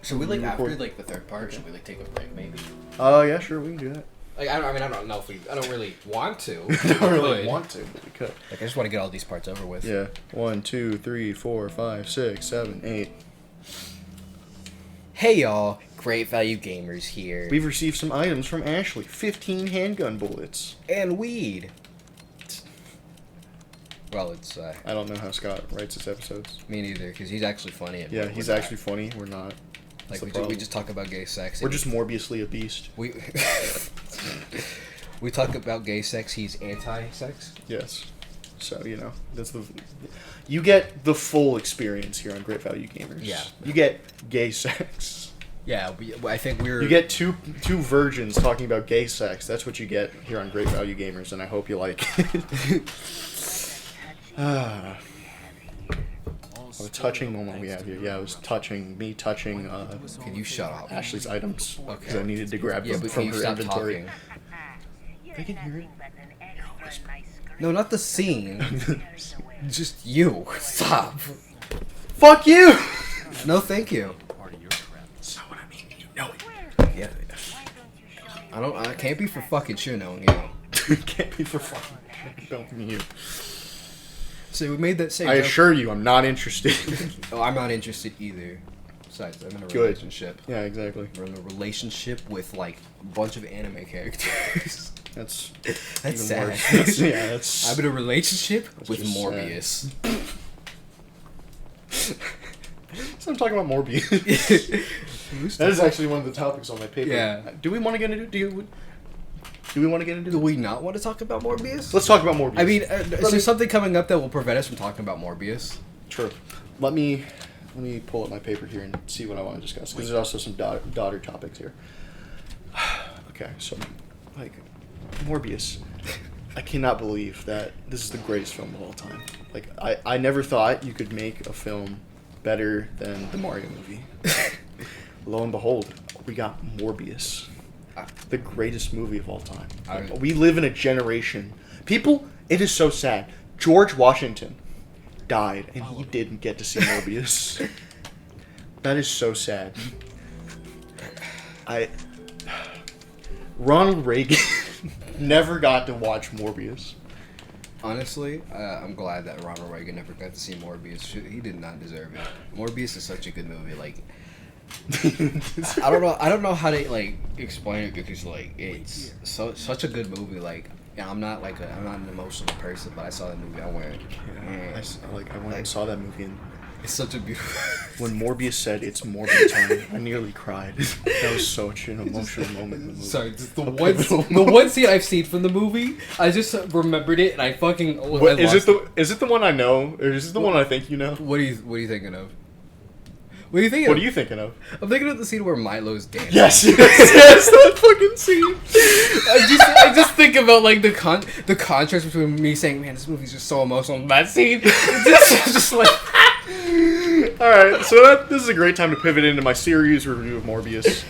Should we like after like the third part? Should we like take a break maybe? Yeah, sure, we can do that. Like I don't know if we. I don't really want to. Don't really want to, but we could. Like I just want to get all these parts over with. Yeah. 1, 2, 3, 4, 5, 6, 7, 8. Hey y'all, Great Value Gamers here. We've received some items from Ashley. 15 handgun bullets. And weed. Well, it's I don't know how Scott writes his episodes. me neither, because he's actually funny. And Yeah, he's actually funny. We're not. like we problem. just talk about gay sex. We're just Morbiusly a beast. we we talk about gay sex. He's anti-sex. Yes. So, you know, you get the full experience here on Great Value Gamers. Yeah. You get gay sex. Yeah, I think we're. You get two virgins talking about gay sex. That's what you get here on Great Value Gamers, and I hope you like it. What a touching moment we have here. Yeah, it was me touching Can you shut up? Ashley's items. Okay. Because I needed to grab them but from can you her stop inventory. talking? They can hear it. No, not the scene. Just you. Stop. Fuck you! No, thank you. That's not what I mean. You know it. Yeah. I can't be for fucking sure knowing you. It can't be for fucking don't mean you. So we made that same I joke. assure you, I'm not interested. Oh, I'm not interested either. Besides, I'm in a Good. relationship. Yeah, exactly. We're in a relationship with like a bunch of anime characters. That's That's even sad. worse. That's I'm in a relationship with just Morbius. So I'm talking about Morbius. That is actually one of the topics on my paper. Yeah. Do we want to get into? Do we want to get into? Do we not want to talk about Morbius? Let's talk about Morbius. I mean, is there something coming up that will prevent us from talking about Morbius? True. Let me pull up my paper here and see what I want to discuss. Because there's also some daughter topics here. Okay, so like Morbius. I cannot believe that this is the greatest film of all time. Like I never thought you could make a film better than the Mario movie. Lo and behold, we got Morbius. The greatest movie of all time. We live in a generation. People, it is so sad. George Washington died, and he didn't get to see Morbius. That is so sad. Ronald Reagan never got to watch Morbius. Honestly, I'm glad that Ronald Reagan never got to see Morbius. He did not deserve it. Morbius is such a good movie. Like, I don't know how to like explain it because like it's such a good movie. Like, yeah, I'm not an emotional person, but I saw that movie. I went, I went and saw that movie, and it's such a beautiful. when Morbius said it's Morbius time, I nearly cried. That was such an emotional moment in the movie. Sorry, the one scene I've seen from the movie, I just remembered it, and I fucking. Is it the one I know, or is it the one I think you know? What are you thinking of? What are you thinking? What are you thinking of? I'm thinking of the scene where Milo's dancing. Yes, that fucking scene. I just think about like the contrast between me saying, "Man, this movie's just so emotional," and that scene. just like. All right, so this is a great time to pivot into my series review of Morbius.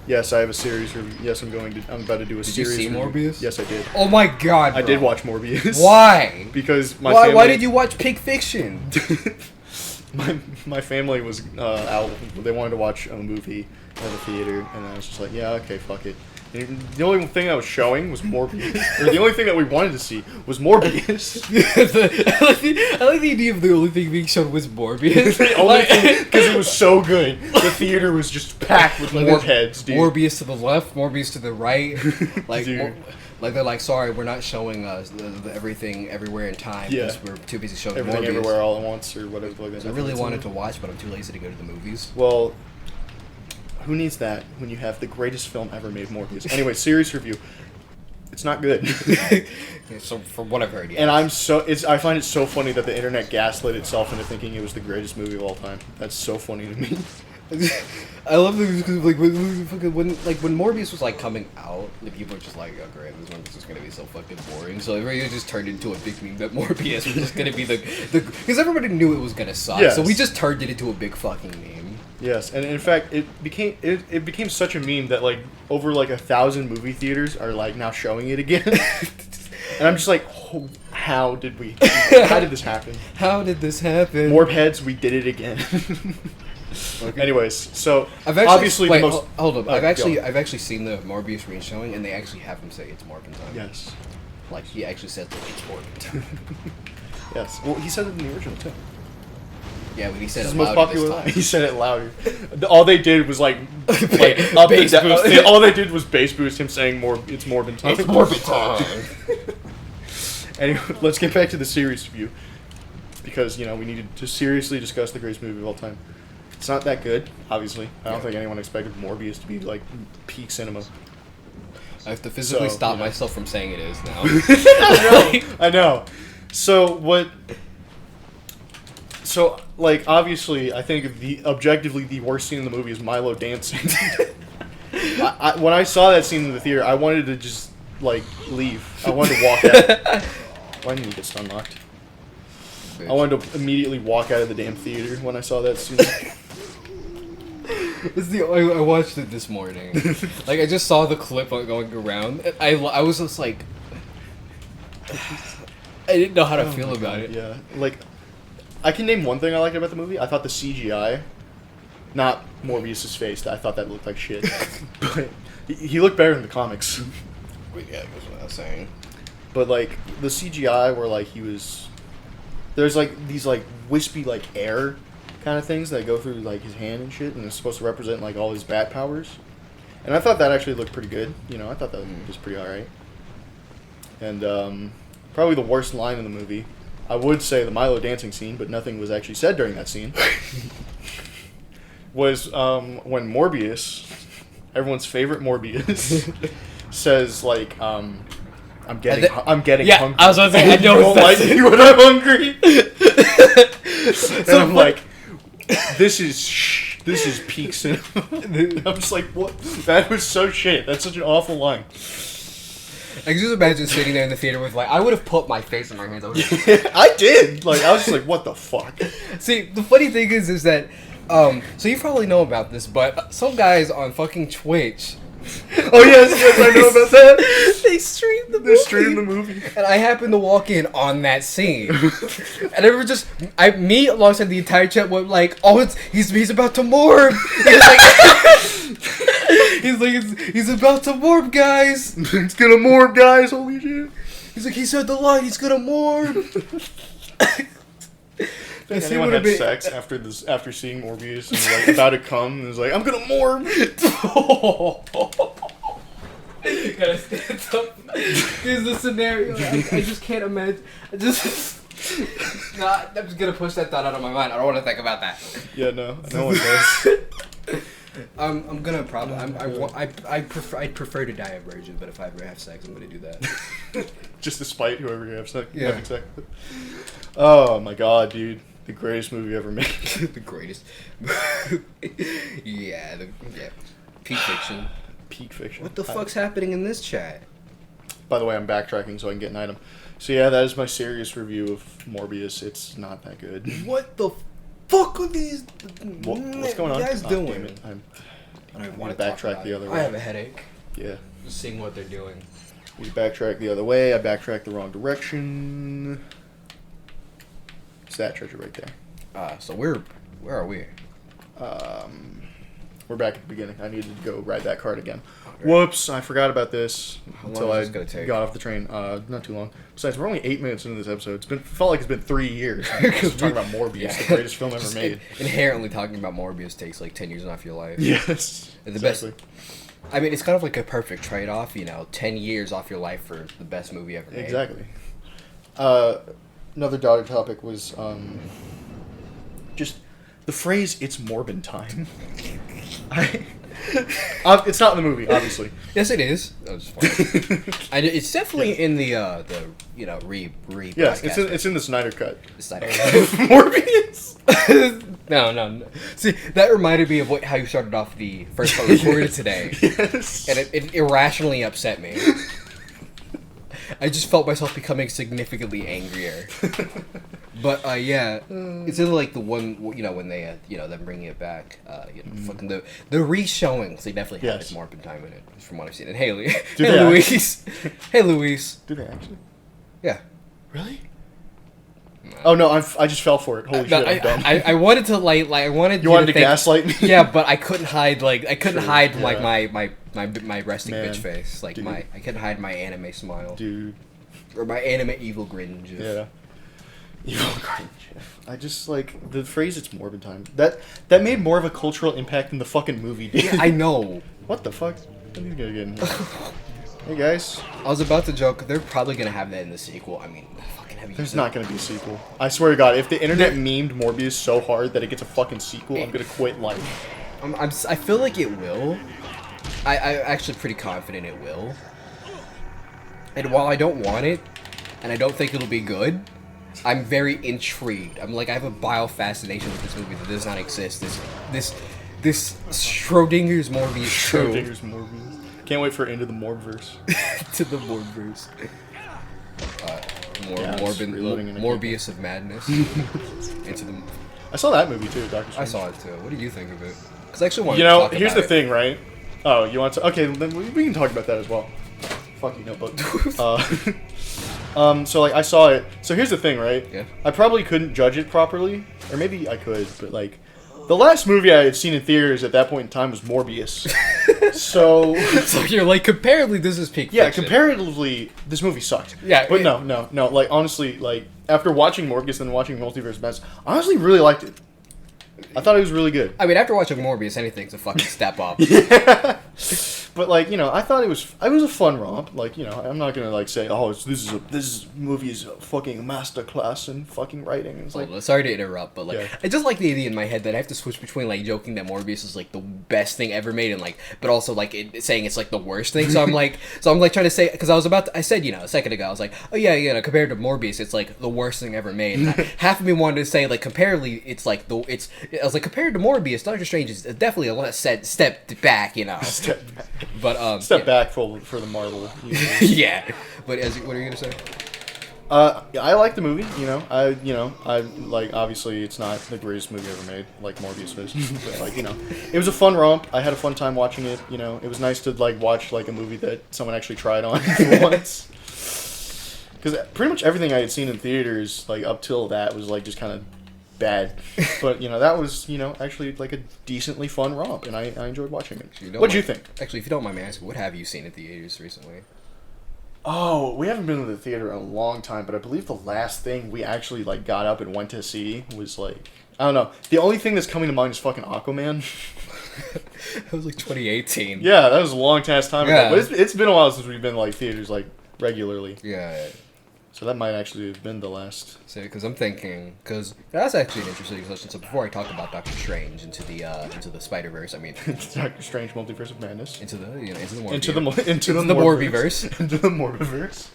Yes, I have a series review. Yes, I'm about to do a series. Did you see review. Morbius? Yes, I did. Oh my god! Bro. I did watch Morbius. Why? Because my family. Why did you watch Pig Fiction? My family was out. They wanted to watch a movie at the theater, and I was just like, yeah, okay, fuck it. And the only thing I was showing was Morbius. Or the only thing that we wanted to see was Morbius. I like the idea of the only thing being shown was Morbius. The only thing, because it was so good. The theater was just packed with like Morbius, dude. Morbius to the left, Morbius to the right. Like, Dude. like they're like, sorry, we're not showing the everything everywhere in time because we're too busy showing Everything Morbius. Everywhere all at once or whatever. Like that. So I really wanted to watch, but I'm too lazy to go to the movies. Well, who needs that when you have the greatest film ever made, Morbius? Anyway, serious review. It's not good. Yeah, so from what I've heard, yeah. And I find it so funny that the internet gaslit itself into thinking it was the greatest movie of all time. That's so funny to me. I love this because like when Morbius was like coming out, the people were just like, "Oh great, this one's just gonna be so fucking boring." So it really just turned into a big meme that Morbius was just gonna be the because everybody knew it was gonna suck. Yes. So we just turned it into a big fucking meme. Yes, and in fact, it became such a meme that like over like 1,000 movie theaters are like now showing it again. And I'm just like, oh, how did this happen? How did this happen? Morb heads, we did it again. Okay. Anyways, so I've actually, obviously wait, the most. hold up. Oh, I've go. actually seen the Morbius re-showing, and they actually have him say it's Morbin time. Yes. Like he actually says that it's Morbin time. Yes. Well, he said it in the original too. Yeah, when he said His it most louder popular this line. time. He said it louder. All they did was like up and Bass down. boost it. All they did was bass boost him saying more. It's Morbin time. It's Morbin time. Anyway, let's get back to the series review because we needed to seriously discuss the greatest movie of all time. It's not that good, obviously. I don't think anyone expected Morbius to be like peak cinema. I have to physically stop myself from saying it is now. I know. So like obviously, I think objectively the worst scene in the movie is Milo dancing. When I saw that scene in the theater, I wanted to just like leave. I wanted to walk out. Why didn't you get stun locked? Bitch. I wanted to immediately walk out of the damn theater when I saw that scene. I watched it this morning. Like I just saw the clip going around. I was just like, I didn't know how to feel about it. Yeah, like I can name one thing I liked about the movie. I thought the CGI, not Morbius's face. I thought that looked like shit, but he looked better in the comics. Yeah, that's what I was saying. But like the CGI where like there's like these like wispy like air kind of things that go through like his hand and shit, and it's supposed to represent like all his bat powers. And I thought that actually looked pretty good. I thought that was pretty alright. And probably the worst line in the movie, I would say the Milo dancing scene, but nothing was actually said during that scene. Was when Morbius, everyone's favorite Morbius, says like I'm getting hungry. I was about to say, I know You won't like me when I'm hungry. And I'm like, this is peak cinema. I'm just like, what? That was so shit. That's such an awful line. I can just imagine sitting there in the theater with like, I would have put my face in my hands. I did. Like, I was just like, what the fuck? See, the funny thing is that, so you probably know about this, but some guys on fucking Twitch. Oh yes, I know about that. They streamed the movie. They streamed the movie, and I happened to walk in on that scene, and it was just me alongside the entire chat were like, "Oh, he's about to morb." He's about to morb, guys. It's gonna morb, guys. Holy shit. He's like, he said the line. He's gonna morb. If anyone had sex after seeing Morbius and like about to come and was like, I'm gonna morb. Gotta stand up. Here's the scenario. I just can't imagine. I'm just gonna push that thought out of my mind. I don't want to think about that. Yeah, no one does. I'm gonna probably. I'd prefer to die a virgin, but if I ever have sex, I'm gonna do that. Just to spite whoever you have sex. Yeah. Having sex with. Oh my god, dude. The greatest movie ever made. The greatest. Yeah. Peak fiction. Peak fiction. What the fuck's happening in this chat? By the way, I'm backtracking so I can get an item. So yeah, that is my serious review of Morbius. It's not that good. What the fuck are these What's going on? guys doing? Damn it. I don't want to backtrack the other way. I have a headache. Yeah. Just seeing what they're doing. We backtrack the other way. I backtracked the wrong direction. It's that treasure right there. So where are we? We're back at the beginning. I needed to go ride that cart again. Whoops, I forgot about this until I got off the train. Not too long. Besides, we're only 8 minutes into this episode. Felt like it's been 3 years. Because we're talking about Morbius, the greatest film ever made. Inherently talking about Morbius takes like 10 years off your life. Yes, exactly. I mean, it's kind of like a perfect trade-off, 10 years off your life for the best movie ever made. Exactly. Another daughter topic was just the phrase "it's Morbin time." It's not in the movie, obviously. Yes, it is. That was fun. It's definitely in the re. Yes, it's in the Snyder cut. The Snyder cut. Morbius. No. See, that reminded me of how you started off the first part recorded today. Yes. And it irrationally upset me. I just felt myself becoming significantly angrier. But yeah, it's in like the one when they them bringing it back. Fucking the re-showings. They definitely have Morbin time in it, from what I've seen. And hey Luis, hey Luis. Do they actually? Yeah. Really? I Oh no, I just fell for it. Holy No, shit, I'm dumb. I wanted to like I wanted You wanted to think, gaslight me? Yeah, but I couldn't hide hide like yeah. my resting Man, bitch face, like dude. I couldn't hide my anime smile, Dude. or my anime evil grin. Gif. Yeah. Evil grin. I just like the phrase "it's morbid time." That made more of a cultural impact than the fucking movie did. Yeah, I know. What the fuck? What are you gonna get in here? Hey guys. I was about to joke. They're probably gonna have that in the sequel. I mean, fucking have you? There's not gonna be a sequel. I swear to God, if the internet memed Morbius so hard that it gets a fucking sequel, I'm gonna quit life. I feel like it will. I'm actually pretty confident it will. And while I don't want it, and I don't think it'll be good, I'm very intrigued. I'm like, I have a bio fascination with this movie that does not exist. This Schrodinger's Morbius show. Schrodinger's Morbius. Can't wait for Into the Morbiverse. To the Morbiverse. Morbius of Madness. Into the. I saw that movie too, Doctor Strange. I saw it too. What do you think of it? Because I actually want You to know, talk here's about the thing, right? Oh, you want to? Okay, then we can talk about that as well. Fuck you, notebook. So like I saw it. So here's the thing, right? Yeah. I probably couldn't judge it properly, or maybe I could, but like, the last movie I had seen in theaters at that point in time was Morbius. So you're like, comparatively, this is peak. Yeah, fiction. comparatively, this movie sucked. Yeah, but no. Like honestly, like after watching Morbius and watching Multiverse of Madness, I honestly really liked it. I thought it was really good. I mean, after watching Morbius, anything's a fucking step up. Yeah. But like, you know, I thought it was a fun romp. Like, you know, I'm not gonna like say, oh, this movie is a fucking masterclass in fucking writing. It's like, sorry to interrupt, but like, Yeah. I just like the idea in my head that I have to switch between like joking that Morbius is like the best thing ever made, and like, but also like saying it's like the worst thing. So I'm like trying to say, because I said, you know, a second ago, I was like, oh yeah, you know, compared to Morbius, it's like the worst thing ever made. And half of me wanted to say like, comparatively, it's like I was like, compared to Morbius, Doctor Strange is definitely a lot step back, you know. Step back. But Step back for the Marvel. Yeah. But what are you gonna say? I like the movie. You know, I like. Obviously, it's not the greatest movie ever made, like Morbius is. But like, you know, it was a fun romp. I had a fun time watching it. You know, it was nice to like watch like a movie that someone actually tried on for once. Because pretty much everything I had seen in theaters, like up till that, was like just kind of bad. But you know, that was, you know, actually like a decently fun romp, and I enjoyed watching it. What'd you think? Actually, if you don't mind me asking, what have you seen at theaters recently? Oh, we haven't been to the theater in a long time, but I believe the last thing we actually like got up and went to see was like, I don't know. The only thing that's coming to mind is fucking Aquaman. That was like 2018. Yeah, that was a long time ago. Yeah. But it's been a while since we've been like theaters like regularly. Yeah. So that might actually have been the last. So, because I'm thinking, because that's actually an interesting question. So before I talk about Doctor Strange into the Spider-Verse, I mean, Doctor Strange Multiverse of Madness. into the Morbiverse. Into the Morbiverse. Into the Morbiverse.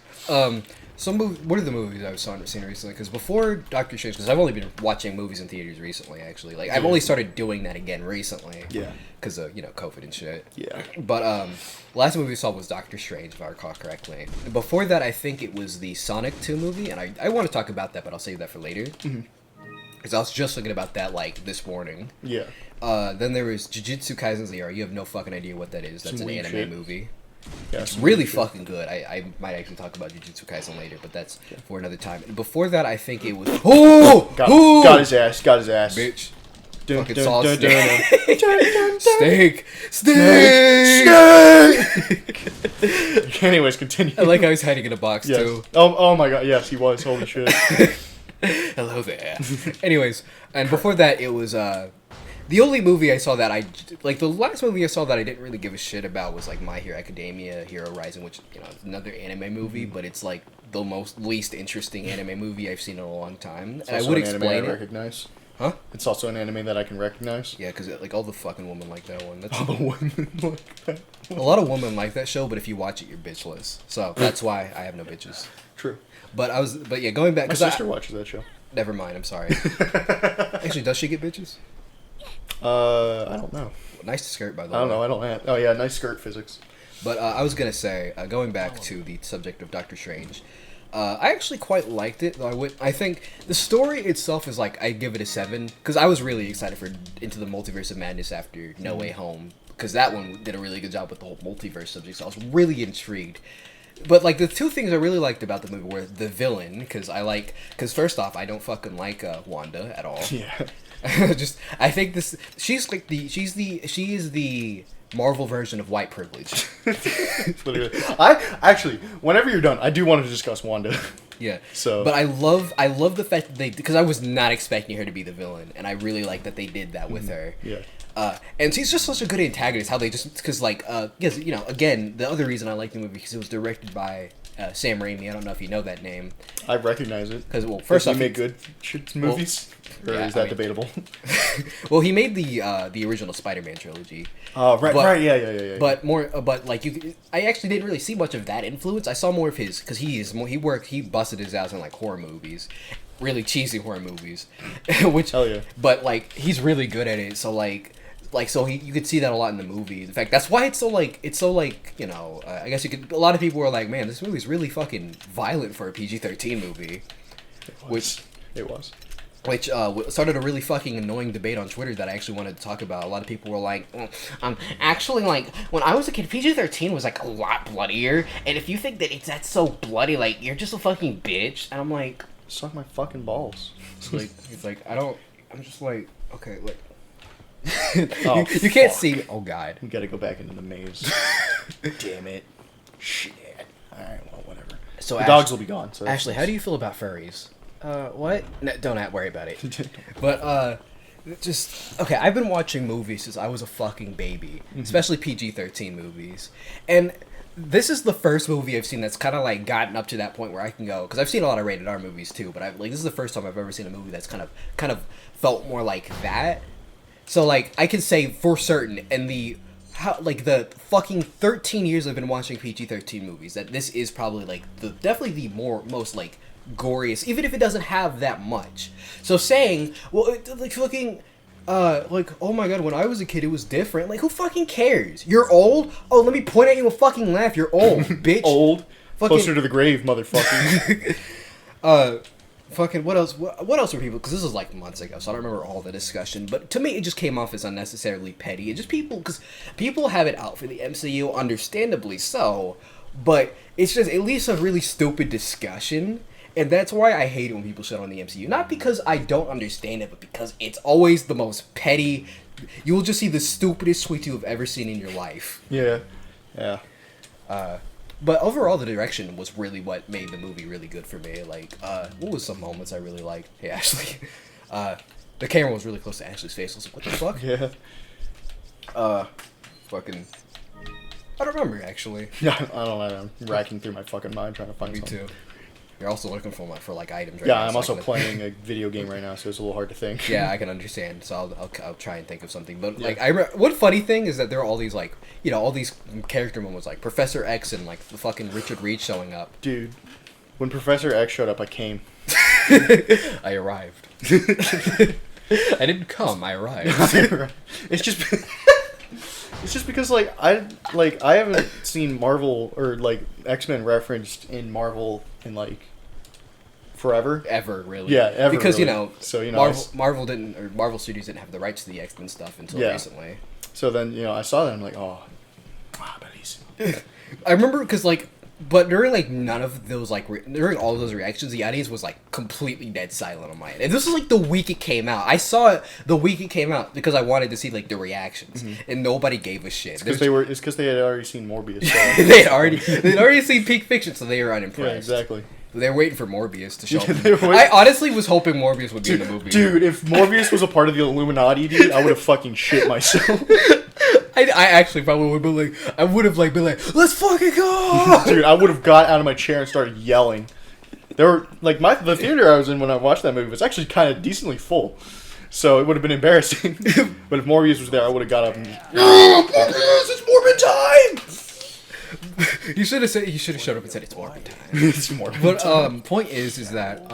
What are the movies I've seen recently? Because before Doctor Strange, because I've only been watching movies in theaters recently, actually. Like, I've only started doing that again recently. Yeah. Because of, you know, COVID and shit. Yeah. But, last movie we saw was Doctor Strange, if I recall correctly. Before that, I think it was the Sonic 2 movie, and I want to talk about that, but I'll save that for later. Because I was just thinking about that, like, this morning. Yeah. Then there was Jujutsu Kaisen Zero. You have no fucking idea what that is. That's Some an weird anime shit. movie. Yeah, It's really fucking good. I might actually talk about Jujutsu Kaisen later, but that's for another time. And before that, I think it was... Oh! Got his ass. Bitch. Dun, Fucking dun, sauce. dun, dun, dun. Steak! Steak! Anyways, continue. I like how he's hiding in a box, Yes. too. Oh my god, yes, he was. Holy shit. Hello there. Anyways, and before that, it was, the only movie I saw that the last movie I saw that I didn't really give a shit about was, like, My Hero Academia, Hero Rising, which, you know, is another anime movie, but it's, like, the least interesting anime movie I've seen in a long time. And I would explain I it. recognize. Huh? It's also an anime that I can recognize. Yeah, because, like, all the fucking women like that one. That's All the women like that. a lot of women like that show, but if you watch it, you're bitchless. So that's why I have no bitches. True. But yeah, going back. My 'cause sister watches that show. Never mind. I'm sorry. Actually, does she get bitches? I don't know. Nice skirt, by the way. I don't know. I don't have. Oh yeah, nice skirt physics. But I was gonna say, going back to the subject of Doctor Strange, I actually quite liked it. Though I think the story itself is like I give it a 7 because I was really excited for Into the Multiverse of Madness after No Way Home because that one did a really good job with the whole multiverse subject. So I was really intrigued. But like the two things I really liked about the movie were the villain, because first off, I don't fucking like Wanda at all. Yeah. Just I think she is the Marvel version of white privilege. I actually, whenever you're done, I do want to discuss Wanda. Yeah. So, but I love the fact that because I was not expecting her to be the villain, and I really like that they did that with her. Yeah. And she's just such a good antagonist. How they just because again, the other reason I like the movie because it was directed by Sam Raimi. I don't know if you know that name. I recognize it. Because first off, he made good movies. Or is that debatable? Well, he made the original Spider-Man trilogy. Oh, right, yeah. But I actually didn't really see much of that influence. I saw more of his because he busted his ass in like horror movies, really cheesy horror movies, which. Hell yeah. But like he's really good at it. So you could see that a lot in the movie. In fact, that's why it's so I guess a lot of people were like, man, this movie's really fucking violent for a PG-13 movie. It was. Which started a really fucking annoying debate on Twitter that I actually wanted to talk about. A lot of people were like, actually, like, when I was a kid, PG-13 was, like, a lot bloodier, and if you think that that's so bloody, like, you're just a fucking bitch, and I'm like... Suck my fucking balls. It's like, I'm just like, okay, like... you can't see... Oh, God. We gotta go back into the maze. Damn it. Shit. Alright, well, whatever. So the dogs will be gone. So Ashley, how do you feel about furries? What? No, don't worry about it. But, okay, I've been watching movies since I was a fucking baby. Especially PG-13 movies. And this is the first movie I've seen that's kind of, like, gotten up to that point where I can go... Because I've seen a lot of rated R movies, too, but this is the first time I've ever seen a movie that's kind of felt more like that. So, like, I can say for certain, the fucking 13 years I've been watching PG-13 movies, that this is probably, definitely the most, goriest, even if it doesn't have that much. So saying, well, oh my god, when I was a kid it was different. Like, who fucking cares? You're old? Oh, let me point at you and fucking laugh. You're old, bitch. Old? Fucking... Closer to the grave, motherfucker. Fucking, what else were people... Because this was, like, months ago, so I don't remember all the discussion. But to me, it just came off as unnecessarily petty. It just because people have it out for the MCU, understandably so. But it's just at least a really stupid discussion. And that's why I hate it when people shit on the MCU. Not because I don't understand it, but because it's always the most petty. You will just see the stupidest tweet you have ever seen in your life. Yeah. But overall, the direction was really what made the movie really good for me. Like, what was some moments I really liked? Hey, Ashley. The camera was really close to Ashley's face. I was like, what the fuck? Yeah. Fucking... I don't remember, actually. Yeah, I don't know. I'm racking through my fucking mind trying to find something. Me too. You're also looking for items right now. now. Yeah, I'm also playing a video game right now, so it's a little hard to think. Yeah, I can understand. So I'll try and think of something. But like, one funny thing is that there are all these all these character moments like Professor X and like the fucking Richard Reed showing up. Dude, when Professor X showed up, I came. I arrived. I didn't come. I arrived. It's just because I haven't seen Marvel or like X-Men referenced in Marvel in like forever. Ever, really. Yeah, ever. Because really. Marvel Studios didn't have the rights to the X-Men stuff until recently. So then I saw that and I'm like, oh, but he's. I remember because but during none of those during all of those reactions, the audience was completely dead silent on my end. And this was the week it came out. I saw it the week it came out because I wanted to see the reactions, and nobody gave a shit. It's because they had already seen Morbius. So. they'd already seen Peak Fiction, so they were unimpressed. Yeah, exactly. They were waiting for Morbius to show up. I honestly was hoping Morbius would be in the movie. Dude, if Morbius was a part of the Illuminati, dude, I would have fucking shit myself. I actually probably would have been I would have been let's fucking go! Dude, I would have got out of my chair and started yelling. There were, the theater I was in when I watched that movie was actually kind of decently full. So it would have been embarrassing. But if Morbius was there, I would have got up and just, Morbius, it's Morbid time! You should have showed up and said it's Morbid time. It's Morbid But time. point is that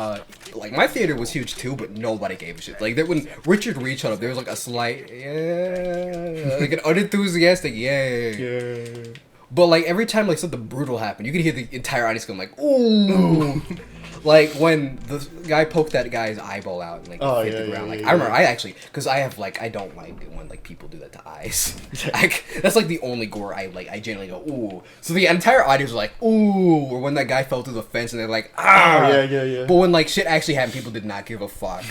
my theater was huge too, but nobody gave a shit. When Richard Reed showed up, there was a slight an unenthusiastic But every time something brutal happened, you could hear the entire audience going ooh. Like when the guy poked that guy's eyeball out and like hit the ground. Like I remember, I actually, because I have like I don't like it when like people do that to eyes. Like that's like the only gore I like. I genuinely go ooh. So the entire audience was like ooh, or when that guy fell through the fence and they're like ah. Oh, yeah. But when like shit actually happened, people did not give a fuck.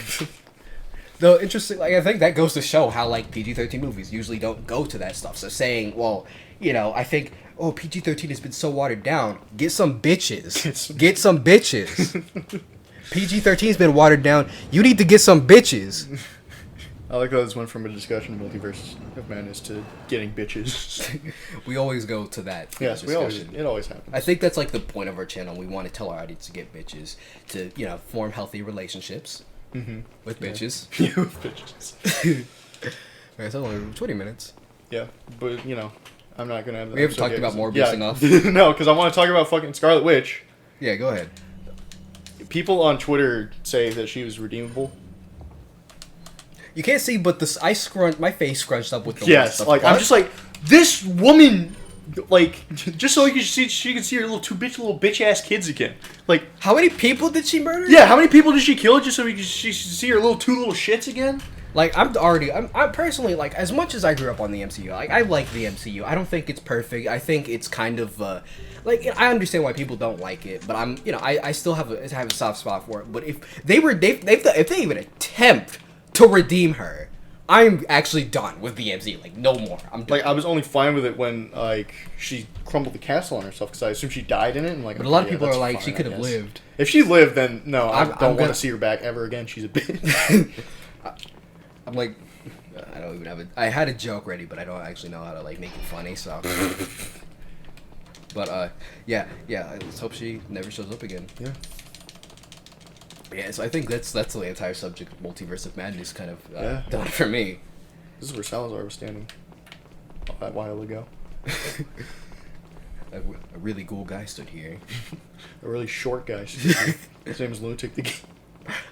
Though interesting, like I think that goes to show how like PG-13 movies usually don't go to that stuff. So saying, well, you know, I think PG-13 has been so watered down. Get some bitches. Get some bitches. PG-13 has been watered down. You need to get some bitches. I like how this went from a discussion of Multiverse of Madness to getting bitches. We always go to that. Yes, discussion. it always happens. I think that's like the point of our channel. We want to tell our audience to get bitches, to, you know, form healthy relationships with bitches. Yeah, with bitches. Alright, so only 20 minutes. Yeah, but, you know, I'm not going to have that. We haven't talked about Morbius enough. No, because I want to talk about fucking Scarlet Witch. Yeah, go ahead. People on Twitter say that she was redeemable. You can't see, but this my face scrunched up with the yes, stuff. like I'm just like this woman, like just so she can see her little little bitch ass kids again. Like how many people did she murder? Yeah, how many people did she kill just so she could see her two little shits again? Like I'm personally like, as much as I grew up on the MCU, like I like the MCU. I don't think it's perfect. I think it's kind of like I understand why people don't like it, but I still have a soft spot for it. But if they even attempt to redeem her, I'm actually done with the MCU. Like no more. I'm done. Like I was only fine with it when like she crumbled the castle on herself because I assume she died in it. And like, but a lot of people are like, she could have lived. If she lived, then no, I don't want to see her back ever again. She's a bitch. I'm like, I don't even have it. I had a joke ready, but I don't actually know how to like make it funny. So, but yeah. Let's hope she never shows up again. Yeah. Yeah, so I think that's the entire subject of Multiverse of Madness kind of done for me. This is where Salazar was standing a while ago. A really cool guy stood here. A really short guy stood here. His name is Lunatic the Game.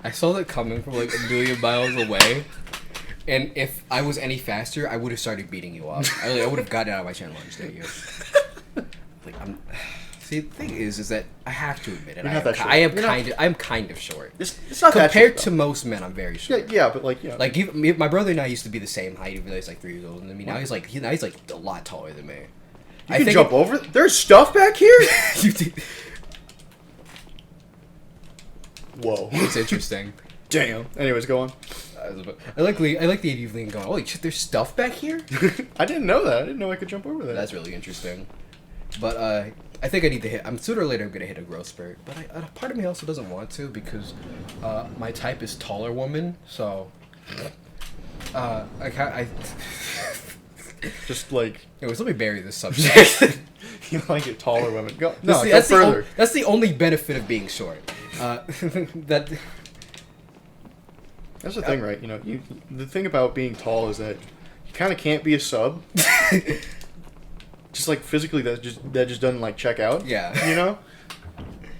I saw that coming from like a million miles away, and if I was any faster, I would have started beating you up. I would have gotten out of my channel and lunged at you. Like See, the thing is that I have to admit it. I'm kind of short. It's not compared to most men. I'm very short. Yeah, but like like my brother and I used to be the same height. Even though he's like 3 years older than me. Now he's like a lot taller than me. You can jump over. There's stuff back here. Whoa, it's interesting. Damn. Anyways, go on. I like the idea of Lean going, holy shit, there's stuff back here? I didn't know that. I didn't know I could jump over that. That's really interesting. But I think I need to hit. Sooner or later I'm gonna hit a growth spurt. But a part of me also doesn't want to because my type is taller woman. So I just like. Anyways, let me bury this subject. You like it taller women? Go. No, go further. That's the only benefit of being short. That. That's the thing, right? You know, the thing about being tall is that you kind of can't be a sub. Just like physically, that just doesn't like check out. Yeah. You know.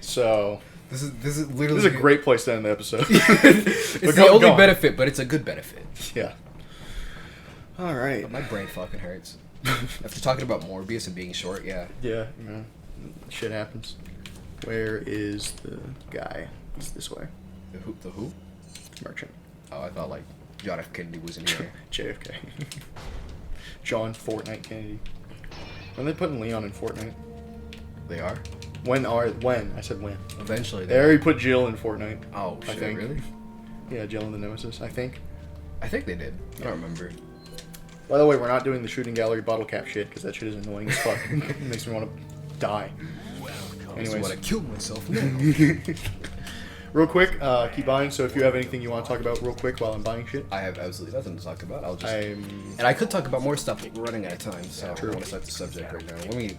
So. This is literally. This is a great place to end the episode. It's the only benefit, but it's a good benefit. Yeah. All right. But my brain fucking hurts. After talking about Morbius and being short, yeah. Yeah, man. Shit happens. Where is the guy? He's this way. The who? Merchant. Oh, I thought like John F. Kennedy was in here. JFK. John Fortnite Kennedy. When are they putting Leon in Fortnite? They are? When? I said when. Eventually. They already put Jill in Fortnite. Oh, shit, I think. Really? Yeah, Jill and the Nemesis, I think. I think they did. I don't remember. By the way, we're not doing the shooting gallery bottle cap shit, because that shit is annoying as fuck. It makes me want to die. Anyways. I want to kill myself now. Real quick, keep buying, so if you have anything you want to talk about real quick while I'm buying shit. I have absolutely nothing to talk about. I'll just... And I could talk about more stuff, but we're running out of time, so I don't want to start the subject right now. Let me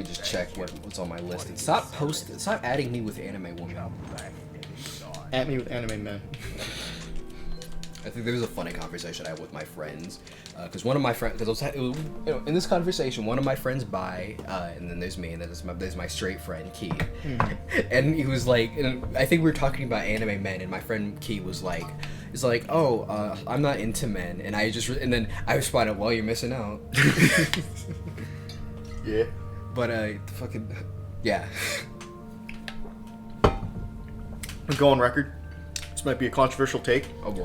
just check what's on my list. And stop adding me with anime woman. At me with anime men. I think there was a funny conversation I had with my friends, because one of my friends, in this conversation, one of my friends and then there's me, and then there's my straight friend Key, and he was like, and I think we were talking about anime men, and my friend Key was like, oh, I'm not into men, and then I responded, well, you're missing out. Yeah. But fucking yeah. go on record. This might be a controversial take. Oh boy.